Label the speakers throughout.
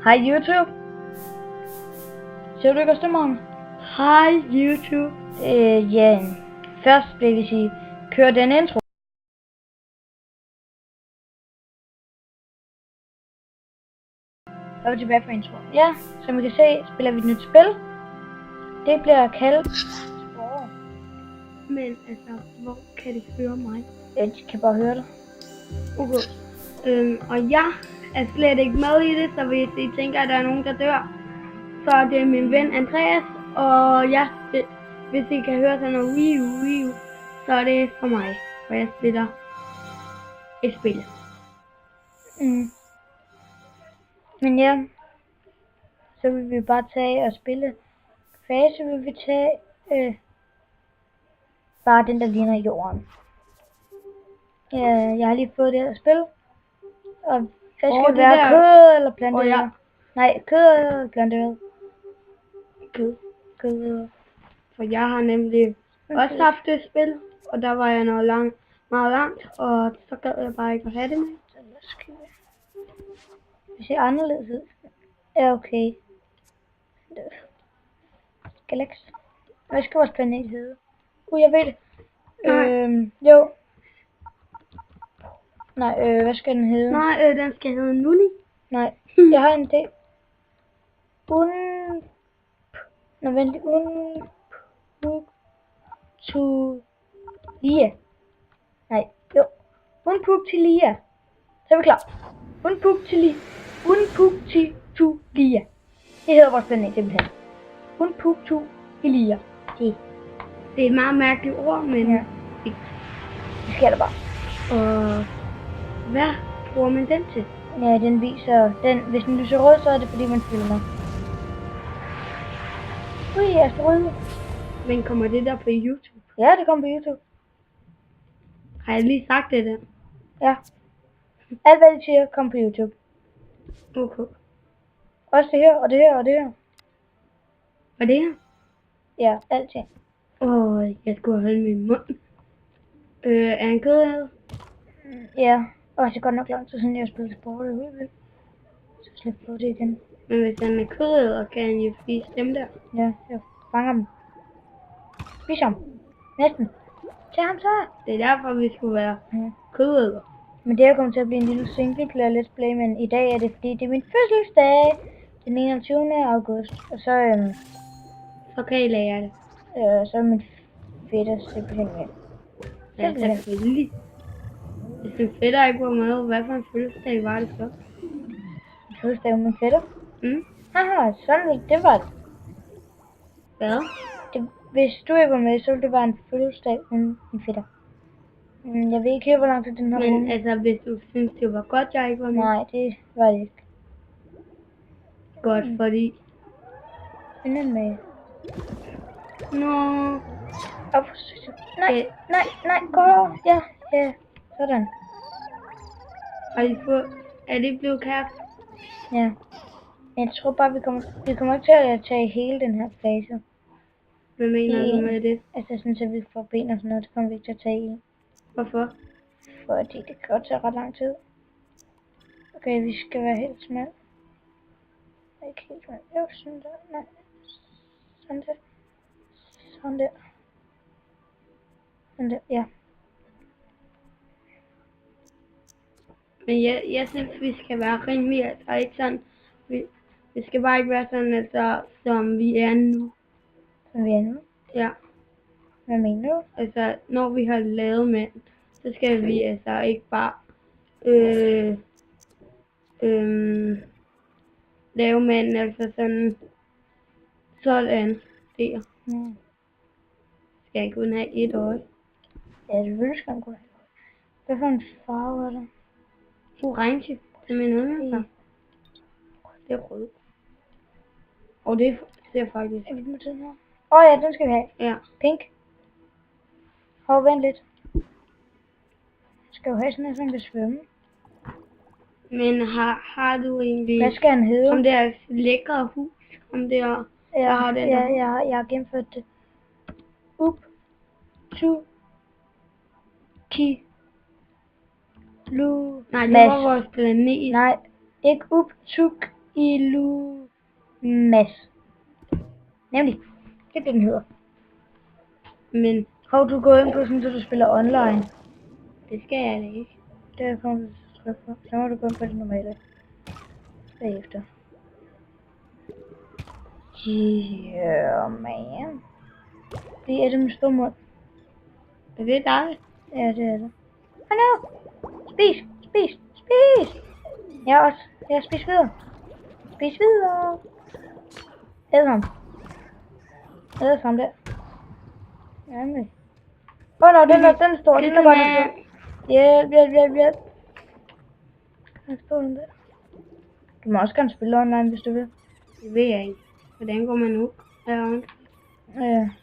Speaker 1: Hej YouTube. Ser du ikke også det, morgen?
Speaker 2: Hej YouTube.
Speaker 1: Ja, først vil vi sige, kør den intro. Så er vi tilbage på intro. Ja, som I kan se, spiller vi et nyt spil. Det bliver kaldt Spore.
Speaker 2: Men altså, hvor kan de høre mig?
Speaker 1: De kan bare høre det.
Speaker 2: Okay. Og jeg er slet ikke med i det, så hvis I tænker, at der er nogen, der dør, så er det min ven Andreas, og jeg, hvis I kan høre sådan noget wiu, så er det for mig, for jeg spiller et spil.
Speaker 1: Men ja, så vil vi bare tage og spille fase, vil vi tage bare den, der ligner jorden. Ja, jeg har lige fået det her spil, og hvad skal være der... kød eller planteret? Nej, kød eller planteret? Kød.
Speaker 2: For jeg har nemlig også haft det spil, og der var jeg meget langt, og så gad jeg bare ikke at have det med.
Speaker 1: Det ser anderledes ud. Ja, okay. Galax. Hvad skal vores planet hedde? Jeg ved det. Jo. Nej, hvad skal den hedde?
Speaker 2: Nej, den skal hedde Nuni.
Speaker 1: Nej, jeg har en idé. Unpuktilia. Nej, jo. Unpuktilia. Så er vi klar. Unpuktilia. Det hedder vores planet simpelthen. Unpuktilia.
Speaker 2: Det er et meget mærkeligt ord, men
Speaker 1: ja. Det sker der bare.
Speaker 2: Og hvad bruger man den til?
Speaker 1: Ja, den viser den. Hvis den lyser rød, så er det fordi man filmer. Asteroide.
Speaker 2: Men kommer det der på YouTube?
Speaker 1: Ja, det kommer på YouTube.
Speaker 2: Har jeg lige sagt det der?
Speaker 1: Ja. Alt hvad de siger, kommer på YouTube.
Speaker 2: Okay.
Speaker 1: Også det her, og det her, og det her.
Speaker 2: Og det her?
Speaker 1: Ja, alting.
Speaker 2: Jeg skulle holde min mund. Er han kød?
Speaker 1: Ja, og det er godt nok lang tid siden, jeg har spillet sport. Så slip på det igen.
Speaker 2: Men hvis han er kød, kan han jo spise dem der.
Speaker 1: Ja, jeg fanger dem. Spis ham. Næsten. Tag ham så.
Speaker 2: Det er derfor, vi skulle være kød.
Speaker 1: Men det er kommet til at blive en lille singleplayer let's play, men i dag er det fordi, det er min fødselsdag. Den 21. august. Og
Speaker 2: så kan I lære det.
Speaker 1: Så er min fætter simpelthen med.
Speaker 2: Ja, selvfølgelig. Hvis min fætter ikke var med, hvad for en fødselsdag var det så?
Speaker 1: En fødselsdag med min fætter? Haha, sådan det var det.
Speaker 2: Hvad?
Speaker 1: Hvis du ikke var med, så ville det være en fødselsdag uden min fætter. Jeg ved ikke helt, hvor lang tid den har.
Speaker 2: Men altså, hvis du synes, det var godt, jeg ikke var med?
Speaker 1: Nej, det var det ikke.
Speaker 2: Godt, fordi...
Speaker 1: Den er med.
Speaker 2: Nå...
Speaker 1: Nej, gå over. Ja, sådan.
Speaker 2: Har I fået... Er det blevet kæreste?
Speaker 1: Ja. Jeg tror bare, vi kommer ikke til at tage hele den her fase.
Speaker 2: Hvad mener du med det?
Speaker 1: Altså sådan, så vi får ben og sådan noget, det kommer vi ikke til at tage i.
Speaker 2: Hvorfor?
Speaker 1: Fordi det kan godt tage ret lang tid. Okay, vi skal være helt smal. Ikke helt smal. Jo, sådan der. Nej. Sådan der. Sådan der. Sådan der, ja.
Speaker 2: Men jeg synes, vi skal være rimelig, altså ikke sådan, vi skal bare ikke være sådan, altså, som vi er nu.
Speaker 1: Som vi er nu?
Speaker 2: Ja.
Speaker 1: Hvad mener du?
Speaker 2: Altså, når vi har lavet mænd, så skal vi altså ikke bare, lave mænd, altså sådan der. Skal jeg kun have et øje?
Speaker 1: Ja, selvfølgelig skal man kunne have et øje. Hvad for en farve er det?
Speaker 2: Orange, til min yndlingsfarve. Det er rød. Og det ser faktisk...
Speaker 1: Er vi med den her? Ja, den skal vi have.
Speaker 2: Ja.
Speaker 1: Pink. Vent lidt. Skal jo have sådan en, som kan svømme.
Speaker 2: Men har du egentlig...
Speaker 1: Hvad skal han hedde?
Speaker 2: Om det er lækre hus? Om det er...
Speaker 1: Jeg har gennemført det.
Speaker 2: Nej, det var vores planet.
Speaker 1: Nej, ikke Illumas. Nemlig. Det er det, den hedder.
Speaker 2: Men
Speaker 1: Hov, du går ind på sådan, så du spiller online.
Speaker 2: det skal jeg da ikke.
Speaker 1: Det er kommet til at trykke på. Så må du gå ind på det normale. Bagefter. Yeah, man. Det er det med stor mund.
Speaker 2: Er det dig?
Speaker 1: Ja, det er det. Hallo! Spis! Spis! Spis! Jeg også. Jeg spiser videre. Spis videre. Æd ham. Æd ham der. Jamen. Nå, den er stor. Den er godt nok stor. Hjælp. Den står den der. Du må også gerne spille online, hvis du vil.
Speaker 2: Det ved jeg ikke. Hvordan går man ud?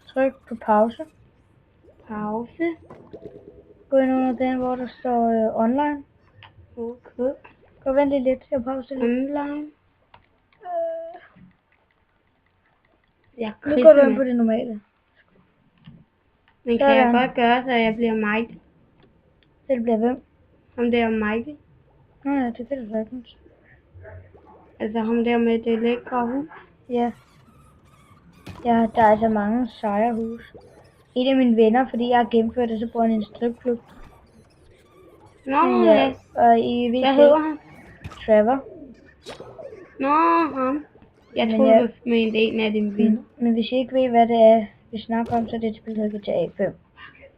Speaker 1: Tryk på pause.
Speaker 2: Pause.
Speaker 1: Gå ind under den, hvor der står online.
Speaker 2: Okay.
Speaker 1: Gå vent lige lidt. Jeg pauser lidt.
Speaker 2: Online. Jeg
Speaker 1: Nu går du ind på det normale.
Speaker 2: Men kan jeg godt gøre, så jeg bliver Mike?
Speaker 1: Det bliver hvem?
Speaker 2: Ham der Mike.
Speaker 1: Nå ja, det kan du sagtens.
Speaker 2: Altså ham der med det lækre hus.
Speaker 1: Ja. Ja, der er altså mange seje hus. En af mine venner, fordi jeg har gennemført det, så bor han i en stripklub.
Speaker 2: Nå
Speaker 1: Ja, og i VC.
Speaker 2: hvad hedder han?
Speaker 1: Trevor.
Speaker 2: Nå, ham. Jeg
Speaker 1: Men
Speaker 2: troede,
Speaker 1: jeg-
Speaker 2: du mente en af dine venner.
Speaker 1: Men hvis I ikke ved, hvad det er, vi snakker om, så er det et spil, der hedder GTA 5.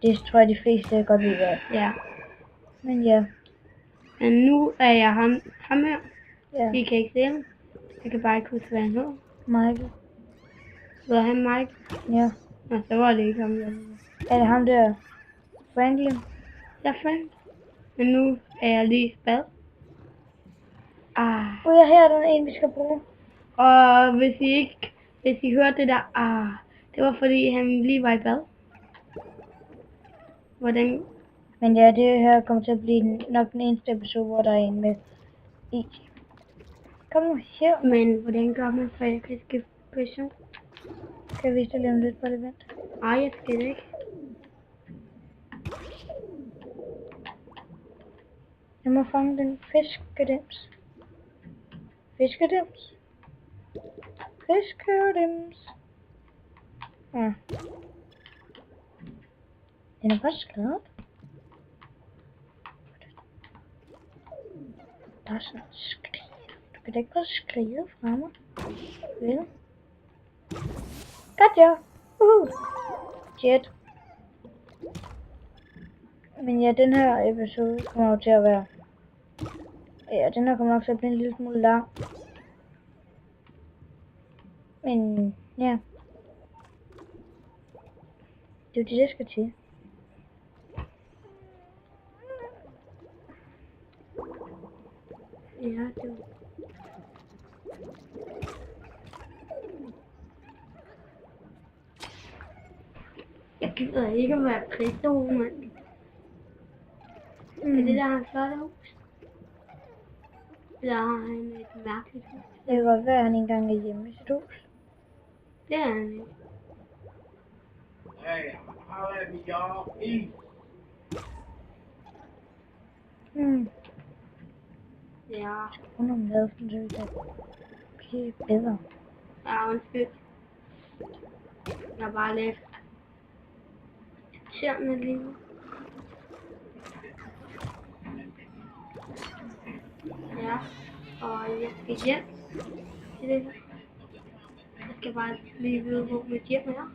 Speaker 1: Det tror jeg, de fleste godt ved, hvad.
Speaker 2: Ja.
Speaker 1: Men ja.
Speaker 2: Men nu er jeg ham her.
Speaker 1: Ja.
Speaker 2: Vi kan ikke se ham. Jeg kan bare ikke huske, hvad han hedder.
Speaker 1: Michael.
Speaker 2: Hedder han Mike?
Speaker 1: Ja.
Speaker 2: Nå, så var det ikke ham, jeg ved.
Speaker 1: Er det ham der? Franklin?
Speaker 2: Jeg fandt. Men nu er jeg lige i bad.
Speaker 1: Ja, her er der en, vi skal bruge.
Speaker 2: Og hvis I hørte det der, det var fordi han lige var i bad. Hvordan?
Speaker 1: Men ja, det her kommer til at blive nok den eneste episode, hvor der er en med i. Kom nu her.
Speaker 2: Men hvordan gør man, så jeg kan skifte position?
Speaker 1: Kan jeg vise dig lige om lidt, bare det vent.
Speaker 2: Ej, jeg skal ikke.
Speaker 1: Jeg må fange den fiskedims. Fiskedims. Ja. Den er bare skrevet. Der er sådan skrive. Du kan da ikke bare skrive fra mig. Vel? Godt ja. Jet. Men ja, den her episode kommer jo til at være... Ja, den her kommer nok til at blive en lille smule lang. Men ja. Det er jo det, der skal til.
Speaker 2: Ja, det var... Jeg gider ikke at være kristov, mand. Er det der hans flotte hus? Eller har han et mærkeligt hus?
Speaker 1: Det kan godt være, at han ikke engang er hjemme i sit hus.
Speaker 2: Det er han ikke.
Speaker 3: Hey, how have y'all eat?
Speaker 2: Ja.
Speaker 1: Hun har lavet sådan, så vi kan blive bedre.
Speaker 2: Ja, undskyld. Jeg er bare lidt irriterende lige nu. Ja, og jeg skal hjem til det her. Jeg skal bare lige vide, hvor mit hjem er.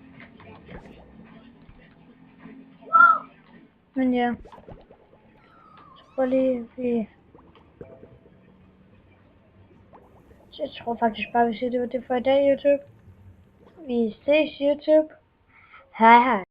Speaker 1: Men ja. Så prøv lige, jeg tror faktisk bare, vi siger, det var det for i dag, YouTube. Vi ses, YouTube. Hej hej.